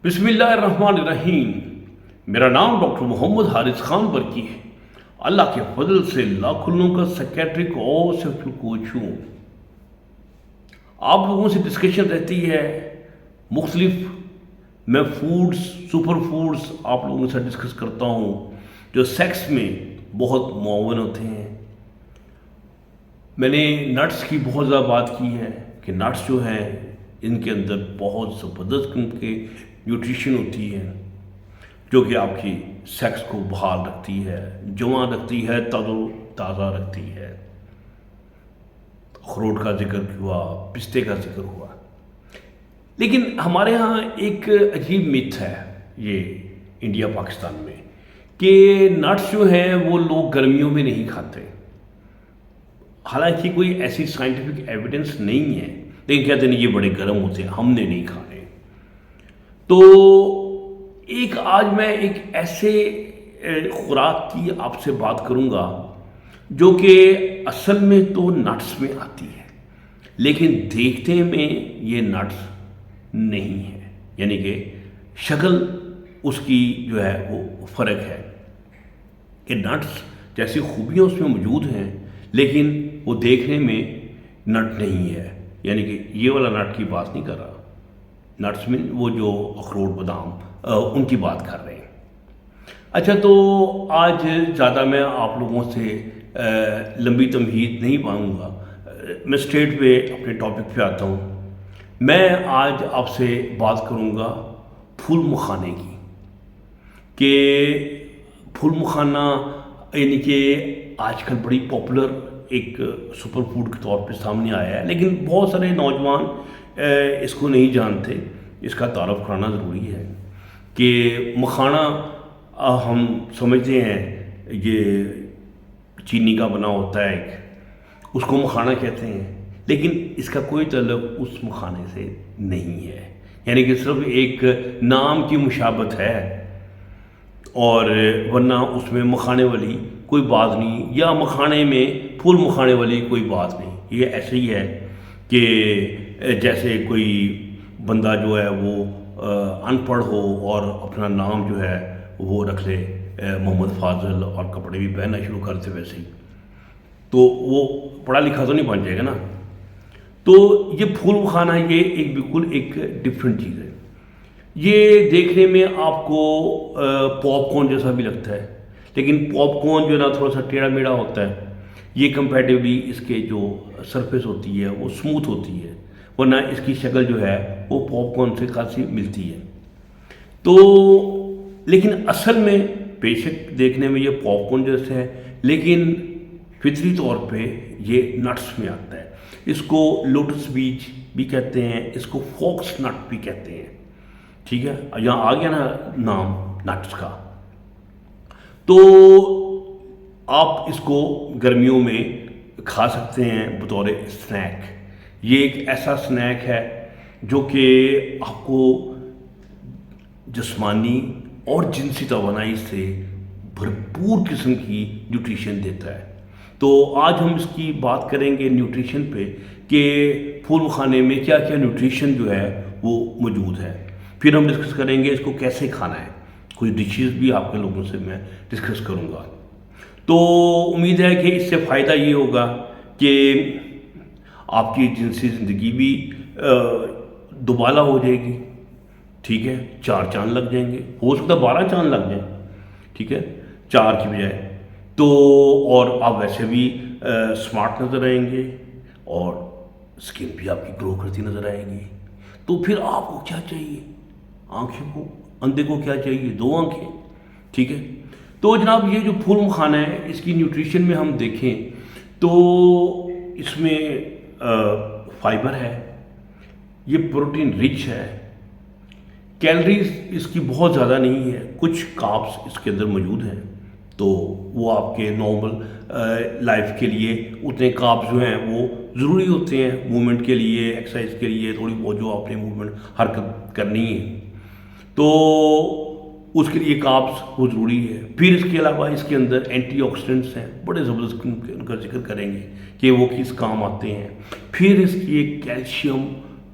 بسم اللہ الرحمن الرحیم۔ میرا نام ڈاکٹر محمد حارث خان برکی ہے۔ اللہ کے فضل سے لاکھوں کا سیکیٹرک اور سیکشن کوچ ہوں۔ آپ لوگوں سے ڈسکشن رہتی ہے مختلف، میں فوڈز، سپر فوڈز آپ لوگوں سے ڈسکس کرتا ہوں جو سیکس میں بہت معاون ہوتے ہیں۔ میں نے نٹس کی بہت زیادہ بات کی ہے کہ نٹس جو ہیں ان کے اندر بہت زبردست قسم کے نیوٹریشن ہوتی ہے جو کہ آپ کی سیکس کو بحال رکھتی ہے، جوان رکھتی ہے، تازہ رکھتی ہے۔ اخروٹ کا ذکر ہوا، پستے کا ذکر ہوا، لیکن ہمارے ہاں ایک عجیب میتھ ہے یہ انڈیا پاکستان میں کہ نٹس جو ہیں وہ لوگ گرمیوں میں نہیں کھاتے۔ حالانکہ کوئی ایسی سائنٹیفک ایویڈنس نہیں ہے، لیکن کہتے ہیں یہ بڑے گرم ہوتے ہیں، ہم نے نہیں کھانے۔ تو آج میں ایک ایسے خوراک کی آپ سے بات کروں گا جو کہ اصل میں تو نٹس میں آتی ہے لیکن دیکھتے میں یہ نٹس نہیں ہے، یعنی کہ شکل اس کی جو ہے وہ فرق ہے کہ نٹس جیسی خوبیاں اس میں موجود ہیں لیکن وہ دیکھنے میں نٹ نہیں ہے، یعنی کہ یہ والا نٹ کی بات نہیں کر رہا، نٹس میں وہ جو اخروٹ بادام ان کی بات کر رہے ہیں۔ اچھا، تو آج زیادہ میں آپ لوگوں سے لمبی تمہید نہیں پاؤں گا، میں اسٹریٹ پہ اپنے ٹاپک پہ آتا ہوں۔ میں آج آپ سے بات کروں گا پھول مکھانے کی، کہ پھول مکھانا یعنی کہ آج کل بڑی پاپولر ایک سپر فوڈ کے طور پہ سامنے آیا ہے، لیکن بہت سارے نوجوان اس کو نہیں جانتے۔ اس کا تعارف کرانا ضروری ہے کہ مکھانا ہم سمجھتے ہیں یہ چینی کا بنا ہوتا ہے، اس کو مکھانا کہتے ہیں، لیکن اس کا کوئی تعلق اس مکھانے سے نہیں ہے، یعنی کہ صرف ایک نام کی مشابہت ہے اور ورنہ اس میں مکھانے والی کوئی بات نہیں، یا مکھانے میں پھول مکھانے والی کوئی بات نہیں۔ یہ ایسے ہی ہے کہ جیسے کوئی بندہ جو ہے وہ ان پڑھ ہو اور اپنا نام جو ہے وہ رکھ لے محمد فاضل اور کپڑے بھی پہننا شروع کرتے ویسے ہی، تو وہ پڑھا لکھا تو نہیں بن جائے گا نا۔ تو یہ پھول مکھانا یہ ایک بالکل ایک ڈفرینٹ چیز ہے۔ یہ دیکھنے میں آپ کو پاپ کارن جیسا بھی لگتا ہے، لیکن پاپ کارن جو ہے نا تھوڑا سا ٹیڑھا میڑھا ہوتا ہے، یہ کمپیریٹیولی اس کے جو سرفیس ہوتی ہے وہ اسموتھ ہوتی ہے، ورنہ اس کی شکل جو ہے وہ پاپ کارن سے خاصی ملتی ہے۔ تو لیکن اصل میں بے شک دیکھنے میں یہ پاپ کارن جیسا ہے، لیکن فطری طور پہ یہ نٹس میں آتا ہے۔ اس کو لوٹس بیج بھی کہتے ہیں، اس کو فوکس نٹ بھی کہتے ہیں، ٹھیک ہے، یہاں آ گیا نا نام نٹس کا۔ تو آپ اس کو گرمیوں میں کھا سکتے ہیں بطور سنیک۔ یہ ایک ایسا سنیک ہے جو کہ آپ کو جسمانی اور جنسی توانائی سے بھرپور قسم کی نیوٹریشن دیتا ہے۔ تو آج ہم اس کی بات کریں گے نیوٹریشن پہ کہ پھول مکھانے میں کیا کیا نیوٹریشن جو ہے وہ موجود ہے۔ پھر ہم ڈسکس کریں گے اس کو کیسے کھانا ہے، کوئی ڈشز بھی آپ کے لوگوں سے میں ڈسکس کروں گا۔ تو امید ہے کہ اس سے فائدہ یہ ہوگا کہ آپ کی جنسی زندگی بھی دوبالا ہو جائے گی، ٹھیک ہے، 4 چاند لگ جائیں گے، ہو سکتا ہے 12 چاند لگ جائیں، ٹھیک ہے، 4 کی بجائے تو، اور آپ ویسے بھی سمارٹ نظر آئیں گے اور سکن بھی آپ کی گرو کرتی نظر آئے گی۔ تو پھر آپ کو کیا چاہیے؟ آنکھوں کو، اندھے کو کیا چاہیے؟ 2 آنکھیں، ٹھیک ہے۔ تو جناب یہ جو پھول مکھانا ہے اس کی نیوٹریشن میں ہم دیکھیں تو اس میں فائبر ہے، یہ پروٹین رچ ہے، کیلریز اس کی بہت زیادہ نہیں ہے، کچھ کاربس اس کے اندر موجود ہیں، تو وہ آپ کے نارمل لائف کے لیے اتنے کاربس جو ہیں وہ ضروری ہوتے ہیں، موومنٹ کے لیے، ایکسرسائز کے لیے، تھوڑی بہت جو آپ نے موومنٹ حرکت کرنی ہے تو اس کے لیے کاربس وہ ضروری ہے۔ پھر اس کے علاوہ اس کے اندر اینٹی آکسیڈنٹس ہیں، بڑے زبردست ان کا ذکر کریں گے کہ وہ کس کام آتے ہیں۔ پھر اس کی ایک کیلشیم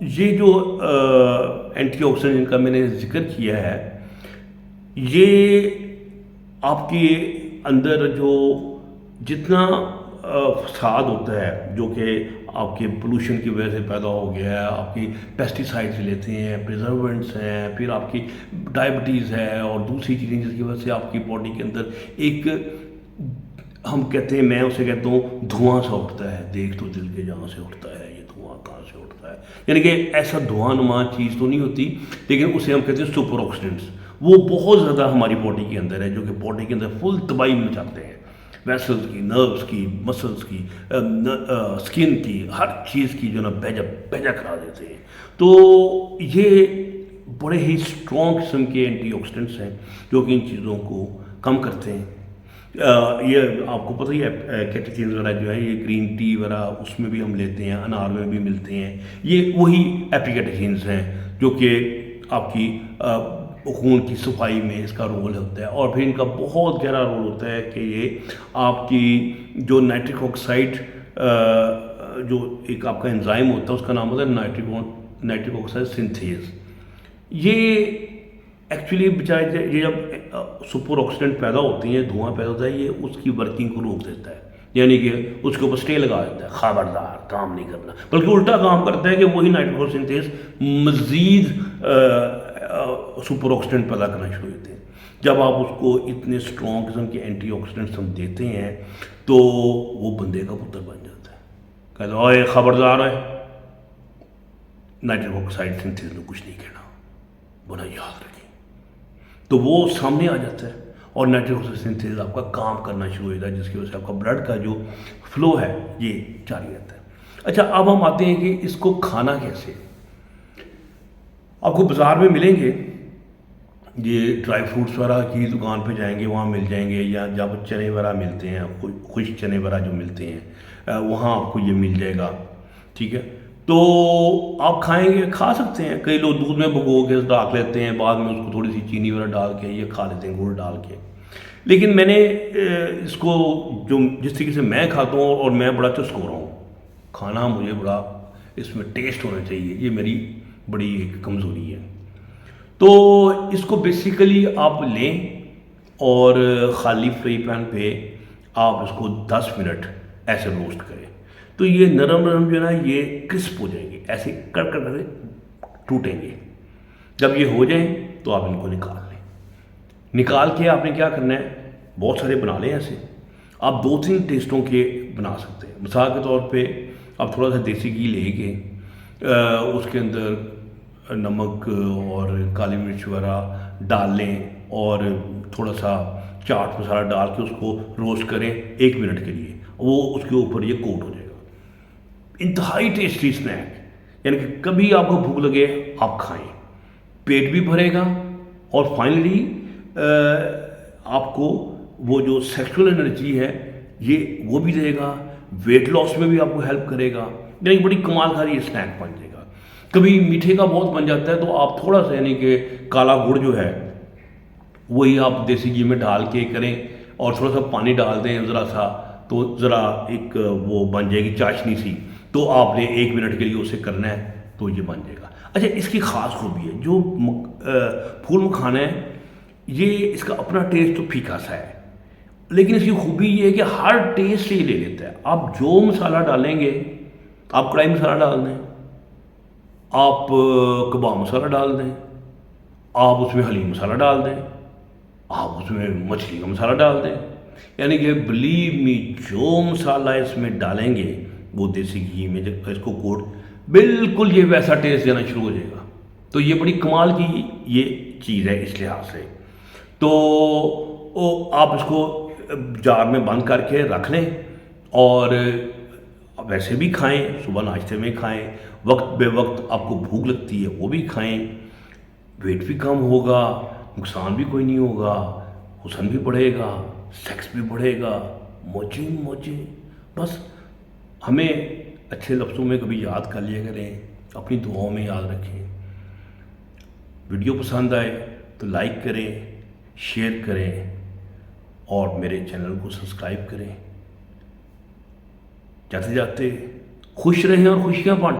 یہ جو اینٹی آکسیڈنٹ کا میں نے ذکر کیا ہے، یہ آپ کے اندر جو جتنا فساد ہوتا ہے جو کہ آپ کے پولوشن کی وجہ سے پیدا ہو گیا ہے، آپ کی پیسٹی سائڈز لیتے ہیں، پریزروینٹس ہیں، پھر آپ کی ڈائبٹیز ہے اور دوسری چیزیں جس کی وجہ سے آپ کی باڈی کے اندر ایک، ہم کہتے ہیں، میں اسے کہتا ہوں دھواں سا اٹھتا ہے، دیکھ تو دل کے جہاں سے اٹھتا ہے، یہ دھواں کہاں سے اٹھتا ہے، یعنی کہ ایسا دھواں نما چیز تو نہیں ہوتی، لیکن اسے ہم کہتے ہیں سپر آکسیڈنٹس، وہ بہت زیادہ ہماری باڈی کے اندر ہے جو کہ باڈی کے اندر فل تباہی مچاتے ہیں، ویسلز کی، نروز کی، مسلز کی، سکن کی، ہر چیز کی جو نا بیجا کرا دیتے ہیں۔ تو یہ بڑے ہی اسٹرانگ قسم کے اینٹی آکسیڈنٹس ہیں جو کہ ان چیزوں کو کم کرتے ہیں۔ یہ آپ کو پتہ ہی ہے کیٹیکینز وغیرہ جو ہے، یہ گرین ٹی وغیرہ اس میں بھی ہم لیتے ہیں، انار میں بھی ملتے ہیں، یہ وہی ایپی کیٹیکینز ہیں جو کہ آپ کی خون کی صفائی میں اس کا رول ہوتا ہے، اور پھر ان کا بہت گہرا رول ہوتا ہے کہ یہ آپ کی جو نائٹرک آکسائڈ جو ایک آپ کا انزائم ہوتا ہے، اس کا نام ہوتا ہے نائٹرک آکسائڈ سنتھیز۔ یہ ایکچولی بیچارے یہ جب سپر آکسیڈنٹ پیدا ہوتی ہیں، دھواں پیدا ہوتا ہے، یہ اس کی ورکنگ کو روک دیتا ہے، یعنی کہ اس کے اوپر اسٹے لگا دیتا ہے، خبردار کام نہیں کرنا، بلکہ الٹا کام کرتا ہے کہ وہی نائٹرک سنتھیز مزید سپر آکسیڈنٹ پیدا کرنا شروع ہوتے ہیں۔ جب آپ اس کو اتنے اسٹرانگ قسم کے اینٹی آکسیڈنٹس ہم دیتے ہیں تو وہ بندے کا پتر بن جاتا ہے، کہتے ہیں اوے خبردار ہے، نائٹرک آکسائڈ سنتھیز میں کچھ نہیں کہنا، بنا یاد رکھیں، تو وہ سامنے آ جاتا ہے اور نائٹرک آکسائڈ سنتھیز آپ کا کام کرنا شروع ہو جاتا ہے، جس کی وجہ سے آپ کا بلڈ کا جو فلو ہے یہ جاری رہتا ہے۔ اچھا، اب ہم آتے ہیں کہ اس کو کھانا کیسے۔ آپ کو بازار میں ملیں گے، یہ ڈرائی فروٹس وغیرہ کی دکان پہ جائیں گے وہاں مل جائیں گے، یا جب چنے وغیرہ ملتے ہیں، خشک چنے وغیرہ جو ملتے ہیں وہاں آپ کو یہ مل جائے گا، ٹھیک ہے، تو آپ کھائیں گے، کھا سکتے ہیں، کئی لوگ دودھ میں بھگو کے ڈال لیتے ہیں، بعد میں اس کو تھوڑی سی چینی وغیرہ ڈال کے یہ کھا لیتے ہیں، گڑ ڈال کے، لیکن میں نے اس کو جو جس طریقے سے میں کھاتا ہوں، اور میں بڑا چسک ہو رہا ہوں کھانا، مجھے بڑا اس میں ٹیسٹ ہونا چاہیے، یہ میری بڑی ایک کمزوری ہے، تو اس کو بیسیکلی آپ لیں اور خالی فرائی پین پہ آپ اس کو 10 منٹ ایسے روسٹ کریں، تو یہ نرم نرم جو ہے نا یہ کرسپ ہو جائیں گے، ایسے کڑ کر ٹوٹیں گے۔ جب یہ ہو جائیں تو آپ ان کو نکال لیں، نکال کے آپ نے کیا کرنا ہے، بہت سارے بنا لیں ایسے، آپ 2-3 ٹیسٹوں کے بنا سکتے ہیں۔ مثال کے طور پہ آپ تھوڑا سا دیسی گھی لے کے اس کے اندر نمک اور کالی مرچ وغیرہ ڈال لیں اور تھوڑا سا چاٹ مسالہ ڈال کے اس کو روسٹ کریں 1 منٹ کے لیے، وہ اس کے اوپر یہ کوٹ ہو جائے گا۔ انتہائی ٹیسٹی اسنیک، یعنی کہ کبھی آپ کو بھوک لگے آپ کھائیں، پیٹ بھی بھرے گا، اور فائنلی آپ کو وہ جو سیکشول انرجی ہے یہ وہ بھی دے گا، ویٹ لاس میں بھی آپ کو ہیلپ کرے گا، یعنی بڑی کمال کا یہ اسنیک بن جائے گا۔ کبھی میٹھے کا بہت بن جاتا ہے تو آپ تھوڑا سا، یعنی کہ کالا گڑ جو ہے وہی آپ دیسی گھی میں ڈال کے کریں، اور تھوڑا سا پانی ڈال دیں ذرا سا، تو ذرا ایک وہ بن جائے گی چاشنی سی، تو آپ نے 1 منٹ کے لیے اسے کرنا ہے تو یہ بن جائے گا۔ اچھا، اس کی خاص خوبی ہے، جو پھول مکھانا ہے یہ اس کا اپنا ٹیسٹ تو پھیکا سا ہے، لیکن اس کی خوبی یہ ہے کہ ہر ٹیسٹ سے یہ لے لیتا ہے۔ آپ جو مسالہ ڈالیں گے، آپ کڑھائی مسالہ ڈال دیں، آپ کباب مسالہ ڈال دیں، آپ اس میں حلیم مسالہ ڈال دیں، آپ اس میں مچھلی کا مسالہ ڈال دیں، یعنی کہ بلیو می جو مسالہ اس میں ڈالیں گے وہ دیسی گھی میں جب اس کو کوٹ، بالکل یہ ویسا ٹیسٹ دینا شروع ہو جائے گا۔ تو یہ بڑی کمال کی یہ چیز ہے اس لحاظ سے۔ تو آپ اس کو جار میں بند کر کے رکھ لیں، اور ویسے بھی کھائیں، صبح ناشتے میں کھائیں، وقت بے وقت آپ کو بھوک لگتی ہے وہ بھی کھائیں، ویٹ بھی کم ہوگا، نقصان بھی کوئی نہیں ہوگا، حسن بھی بڑھے گا، سیکس بھی بڑھے گا، موجیں۔ بس ہمیں اچھے لفظوں میں کبھی یاد کر لیا کریں، اپنی دعاؤں میں یاد رکھیں۔ ویڈیو پسند آئے تو لائک کریں، شیئر کریں، اور میرے چینل کو سبسکرائب کریں۔ جاتے جاتے خوش رہیں اور خوشیاں بانٹیں۔